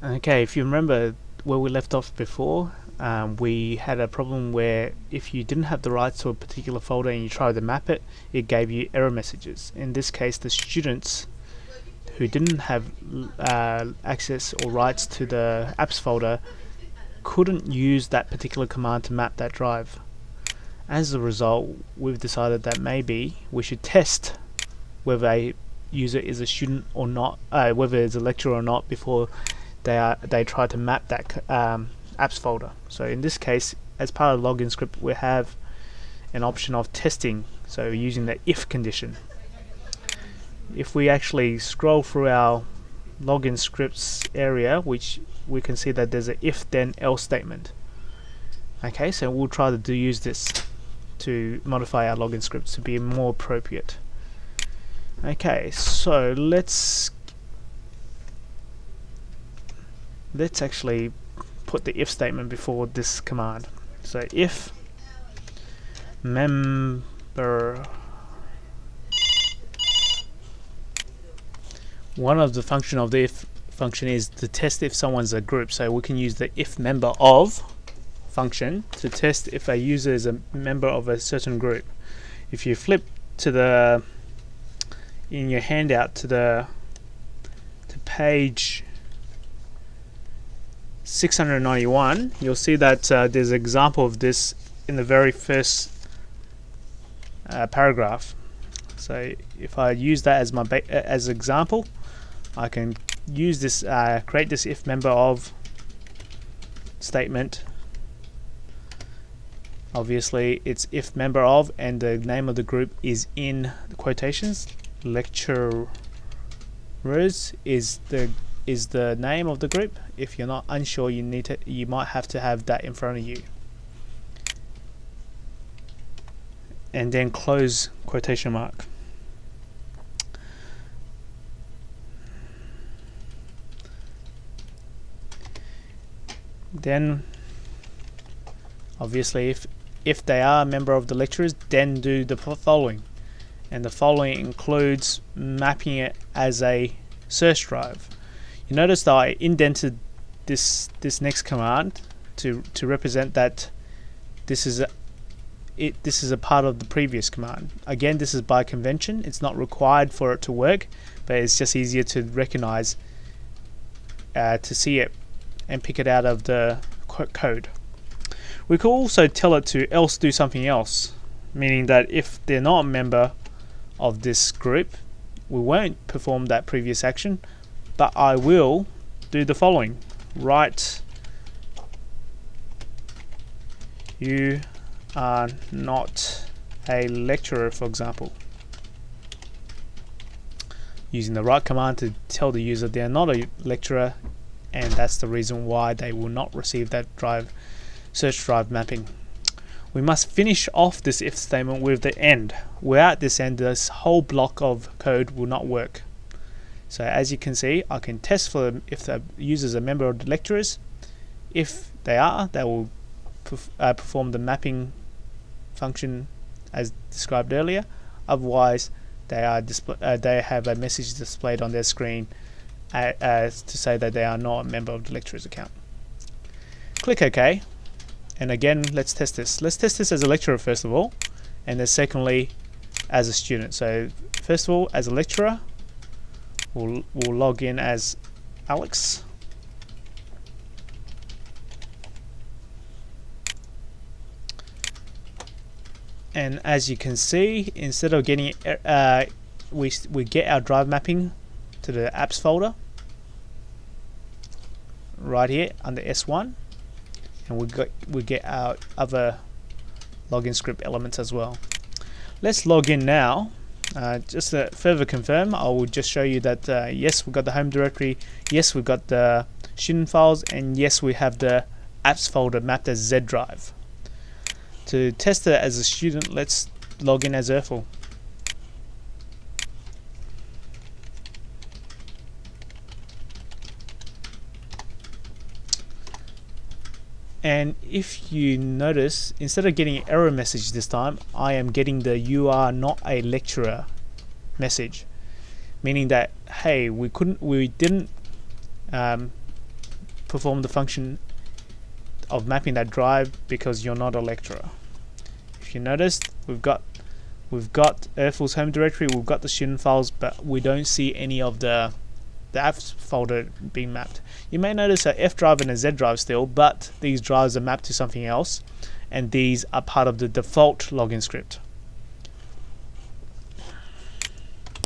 Okay, if you remember where we left off before, we had a problem where if you didn't have the rights to a particular folder and you tried to map it, it gave you error messages. In this case, the students who didn't have access or rights to the apps folder couldn't use that particular command to map that drive. As a result, we've decided that maybe we should test whether a user is a student or not, whether it's a lecturer or not, before they try to map that apps folder. So in this case, as part of the login script, we have an option of testing, so using the if condition. If we actually scroll through our login scripts area, which we can see that there's a if then else statement. Okay, so we'll try to use this to modify our login scripts to be more appropriate. Okay, so let's actually put the if statement before this command. So if member, one of the function of the if function is to test if someone's a group, so we can use the if member of function to test if a user is a member of a certain group. If you flip to the in your handout to page 691, you'll see that there's an example of this in the very first paragraph. So if I use that as my as example, I can use this, create this if member of statement. Obviously it's if member of, and the name of the group is in the quotations. Lecturers is the name of the group. If you're not unsure, you might have to have that in front of you, and then close quotation mark. Then obviously if they are a member of the lecturers, then do the following, and the following includes mapping it as a search drive. You notice that I indented this next command to represent that this is a part of the previous command. Again, this is by convention. It's not required for it to work, but it's just easier to recognize, to see it and pick it out of the code. We could also tell it to else do something else, meaning that if they're not a member of this group, we won't perform that previous action, but I will do the following. Write you are not a lecturer, for example, using the write command to tell the user they are not a lecturer, and that's the reason why they will not receive that search drive mapping. We must finish off this if statement with the end. Without this end, this whole block of code will not work. So as you can see, I can test for them if the user is a member of the lecturers. If they are, they will perform the mapping function as described earlier. Otherwise, they have a message displayed on their screen to say that they are not a member of the lecturer's account. Click OK, and again let's test this. Let's test this as a lecturer first of all, and then secondly as a student. So first of all, as a lecturer, we'll log in as Alex. And as you can see, instead of getting we get our drive mapping to the apps folder right here under S1, and we get our other login script elements as well. Let's log in now. Just to further confirm, I will just show you that yes, we've got the home directory, yes, we've got the student files, and yes, we have the apps folder mapped as Z drive. To test it as a student, let's log in as Urfel. And if you notice, instead of getting an error message this time, I am getting the "you are not a lecturer" message, meaning that hey, we didn't perform the function of mapping that drive because you're not a lecturer. If you noticed, we've got Airful's home directory, we've got the student files, but we don't see any of the apps folder being mapped. You may notice a F drive and a Z drive still, but these drives are mapped to something else, and these are part of the default login script.